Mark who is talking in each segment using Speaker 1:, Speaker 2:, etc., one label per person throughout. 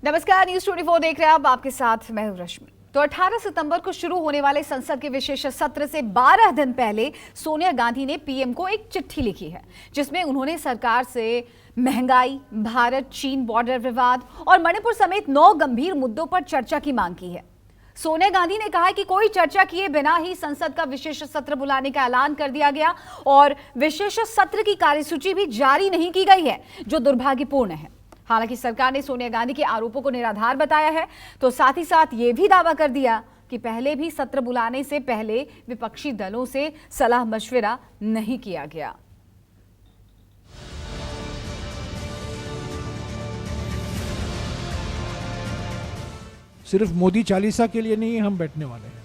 Speaker 1: नमस्कार, न्यूज 24 देख रहे हैं आप, आपके साथ मैं हूं रश्मि। तो 18 सितंबर को शुरू होने वाले संसद के विशेष सत्र से 12 दिन पहले सोनिया गांधी ने पीएम को एक चिट्ठी लिखी है, जिसमें उन्होंने सरकार से महंगाई, भारत चीन बॉर्डर विवाद और मणिपुर समेत 9 गंभीर मुद्दों पर चर्चा की मांग की है। सोनिया गांधी ने कहा कि कोई चर्चा किए बिना ही संसद का विशेष सत्र बुलाने का ऐलान कर दिया गया और विशेष सत्र की कार्यसूची भी जारी नहीं की गई है, जो दुर्भाग्यपूर्ण है। हालांकि सरकार ने सोनिया गांधी के आरोपों को निराधार बताया है, तो साथ ही साथ यह भी दावा कर दिया कि पहले भी सत्र बुलाने से पहले विपक्षी दलों से सलाह मशविरा नहीं किया गया।
Speaker 2: सिर्फ मोदी चालीसा के लिए नहीं हम बैठने वाले हैं।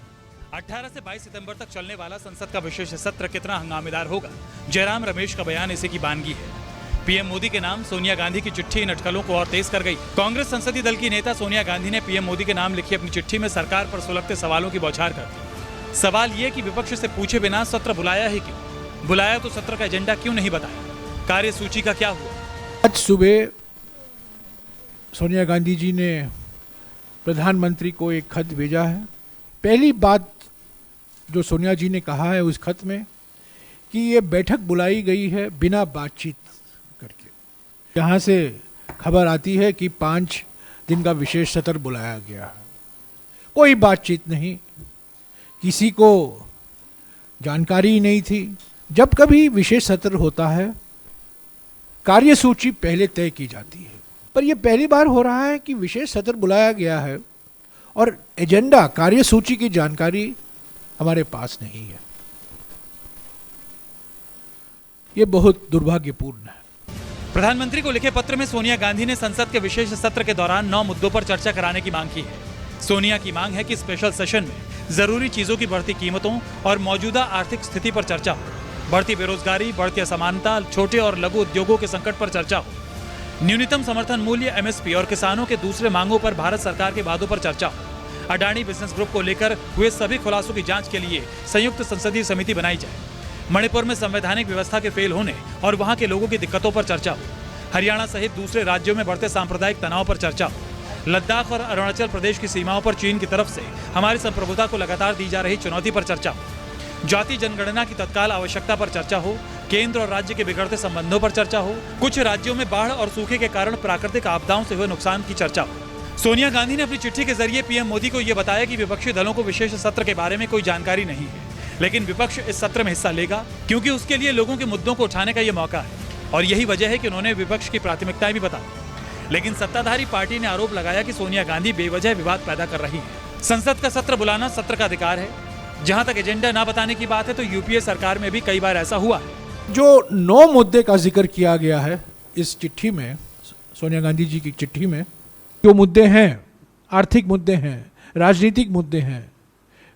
Speaker 3: 18 से 22 सितंबर तक चलने वाला संसद का विशेष सत्र कितना हंगामेदार होगा, जयराम रमेश का बयान इसी की बानगी है। पीएम मोदी के नाम सोनिया गांधी की चिट्ठी इन अटकलों को और तेज कर गई। कांग्रेस संसदीय दल की नेता सोनिया गांधी ने पीएम मोदी के नाम लिखी अपनी चिट्ठी में सरकार पर सुलगते सवालों की बौछार कर दी। सवाल ये कि विपक्ष से पूछे बिना सत्र बुलाया ही क्यों? बुलाया तो सत्र का एजेंडा क्यों नहीं बताया? कार्यसूची का क्या हुआ?
Speaker 2: आज सुबह सोनिया गांधी जी ने प्रधानमंत्री को एक खत भेजा है। पहली बात जो सोनिया जी ने कहा है उस खत में कि ये बैठक बुलाई गई है बिना बातचीत करके। यहाँ से खबर आती है कि 5 दिन का विशेष सत्र बुलाया गया है, कोई बातचीत नहीं, किसी को जानकारी नहीं थी। जब कभी विशेष सत्र होता है कार्यसूची पहले तय की जाती है, पर यह पहली बार हो रहा है कि विशेष सत्र बुलाया गया है और एजेंडा कार्यसूची की जानकारी हमारे पास नहीं है। यह बहुत दुर्भाग्यपूर्ण है।
Speaker 3: प्रधानमंत्री को लिखे पत्र में सोनिया गांधी ने संसद के विशेष सत्र के दौरान 9 मुद्दों पर चर्चा कराने की मांग की है। सोनिया की मांग है कि स्पेशल सेशन में जरूरी चीजों की बढ़ती कीमतों और मौजूदा आर्थिक स्थिति पर चर्चा हो, बढ़ती बेरोजगारी, बढ़ती असमानता, छोटे और लघु उद्योगों के संकट पर चर्चा हो, न्यूनतम समर्थन मूल्य एमएसपी और किसानों के दूसरे मांगों पर भारत सरकार के वादों पर चर्चा हो, अडानी बिजनेस ग्रुप को लेकर हुए सभी खुलासों की जांच के लिए संयुक्त संसदीय समिति बनाई जाए, मणिपुर में संवैधानिक व्यवस्था के फेल होने और वहां के लोगों की दिक्कतों पर चर्चा हो, हरियाणा सहित दूसरे राज्यों में बढ़ते सांप्रदायिक तनाव पर चर्चा हो, लद्दाख और अरुणाचल प्रदेश की सीमाओं पर चीन की तरफ से हमारी संप्रभुता को लगातार दी जा रही चुनौती पर चर्चा हो, जाति जनगणना की तत्काल आवश्यकता पर चर्चा हो, केंद्र और राज्य के बिगड़ते संबंधों पर चर्चा हो, कुछ राज्यों में बाढ़ और सूखे के कारण प्राकृतिक आपदाओं से हुए नुकसान की चर्चा हो। सोनिया गांधी ने अपनी चिट्ठी के जरिए पीएम मोदी को यह बताया कि विपक्षी दलों को विशेष सत्र के बारे में कोई जानकारी नहीं है, लेकिन विपक्ष इस सत्र में हिस्सा लेगा क्योंकि उसके लिए लोगों के मुद्दों को उठाने का यह मौका है और यही वजह है कि उन्होंने विपक्ष की प्राथमिकताएं भी बता दी। लेकिन सत्ताधारी पार्टी ने आरोप लगाया कि सोनिया गांधी बेवजह विवाद पैदा कर रही है। संसद का सत्र बुलाना सत्र का अधिकार है। जहां तक एजेंडा ना बताने की बात है तो यूपीए सरकार में भी कई बार ऐसा हुआ है।
Speaker 2: जो 9 मुद्दे का जिक्र किया गया है इस चिट्ठी में, सोनिया गांधी जी की चिट्ठी में, जो मुद्दे हैं, आर्थिक मुद्दे हैं, राजनीतिक मुद्दे हैं,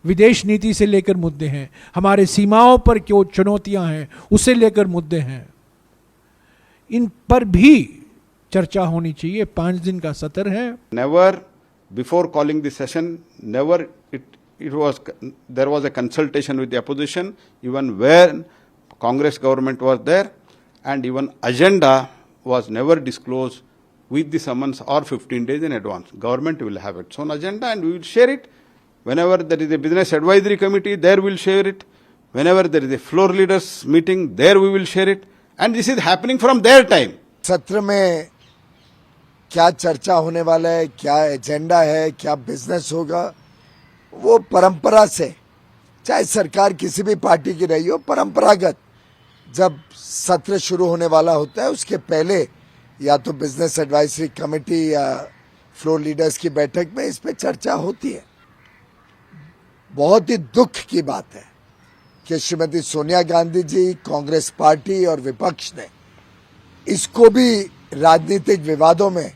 Speaker 2: विदेश नीति से लेकर मुद्दे हैं, हमारे सीमाओं पर जो चुनौतियां हैं उसे लेकर मुद्दे हैं, इन पर भी चर्चा होनी चाहिए। 5 दिन का सत्र है।
Speaker 4: Never before calling the session, never there was a consultation with the opposition, even when Congress government was there, and even agenda was never disclosed with the summons or 15 days in advance. Government will have its own agenda and we will share it. Whenever there is a business advisory committee, there we will share it. Whenever there is a floor leaders meeting, there we will share it. And this is happening from their time.
Speaker 5: सत्र में क्या चर्चा होने वाला है, क्या agenda है, क्या बिजनेस होगा, वो परंपरा से, चाहे सरकार किसी भी पार्टी की रही हो, परंपरागत जब सत्र शुरू होने वाला होता है उसके पहले या तो बिजनेस एडवाइजरी कमेटी या फ्लोर लीडर्स की बैठक में इस पे चर्चा होती है। बहुत ही दुख की बात है कि श्रीमती सोनिया गांधी जी, कांग्रेस पार्टी और विपक्ष ने इसको भी राजनीतिक विवादों में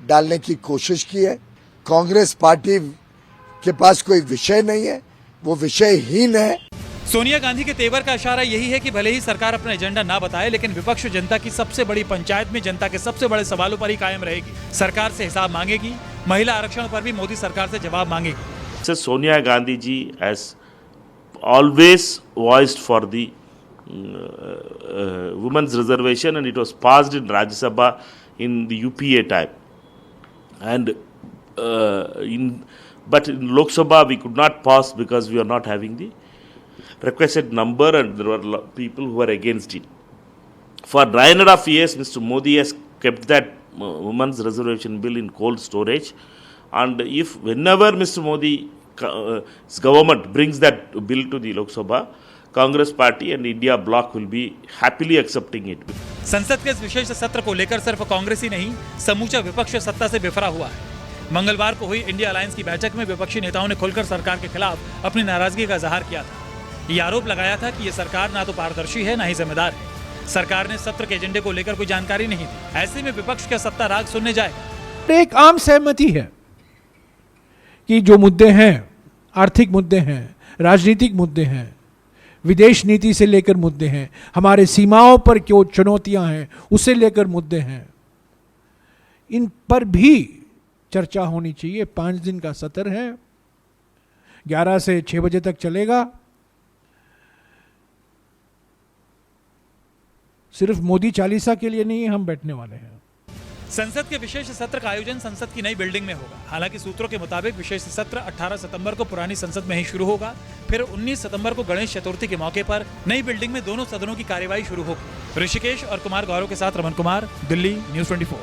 Speaker 5: डालने की कोशिश की है। कांग्रेस पार्टी के पास कोई विषय नहीं है, वो विषयहीन है।
Speaker 3: सोनिया गांधी के तेवर का इशारा यही है कि भले ही सरकार अपना एजेंडा ना बताए, लेकिन विपक्ष जनता की सबसे बड़ी पंचायत में जनता के सबसे बड़े सवालों पर ही कायम रहेगी, सरकार से हिसाब मांगेगी, महिला आरक्षण पर भी मोदी सरकार से जवाब मांगेगी।
Speaker 6: Sonia Gandhi ji has always voiced for the women's reservation, and it was passed in Rajya Sabha in the UPA time. And but in Lok Sabha we could not pass because we are not having the requested number, and there were people who were against it. For 9.5 years, Mr. Modi has kept that women's reservation bill in cold storage, and if whenever Mr. Modi his government brings that bill to the Lok Sabha, Congress party and India bloc will be happily accepting it.
Speaker 3: संसद के इस विशेष सत्र को लेकर सिर्फ कांग्रेस ही नहीं, समूचा विपक्ष सत्ता से बिफरा हुआ है। मंगलवार को हुई इंडिया अलायंस की बैठक में विपक्षी नेताओं ने खुलकर सरकार के खिलाफ अपनी नाराजगी का इजहार किया था। ये आरोप लगाया था कि ये सरकार ना तो पारदर्शी है, ना ही जिम्मेदार है। सरकार ने सत्र के एजेंडे को लेकर कोई जानकारी नहीं दी। ऐसे में विपक्ष का सत्ता राग सुनने जाएगा।
Speaker 2: एक आम सहमति है कि जो मुद्दे हैं, आर्थिक मुद्दे हैं, राजनीतिक मुद्दे हैं, विदेश नीति से लेकर मुद्दे हैं, हमारे सीमाओं पर जो चुनौतियां हैं उसे लेकर मुद्दे हैं, इन पर भी चर्चा होनी चाहिए। 5 दिन का सत्र है, 11 से 6 बजे तक चलेगा। सिर्फ मोदी चालीसा के लिए नहीं हम बैठने वाले हैं।
Speaker 3: संसद के विशेष सत्र का आयोजन संसद की नई बिल्डिंग में होगा। हालांकि सूत्रों के मुताबिक विशेष सत्र 18 सितंबर को पुरानी संसद में ही शुरू होगा, फिर 19 सितंबर को गणेश चतुर्थी के मौके पर नई बिल्डिंग में दोनों सदनों की कार्यवाही शुरू होगी। ऋषिकेश और कुमार गौरव के साथ रमन कुमार, दिल्ली, न्यूज़ 24।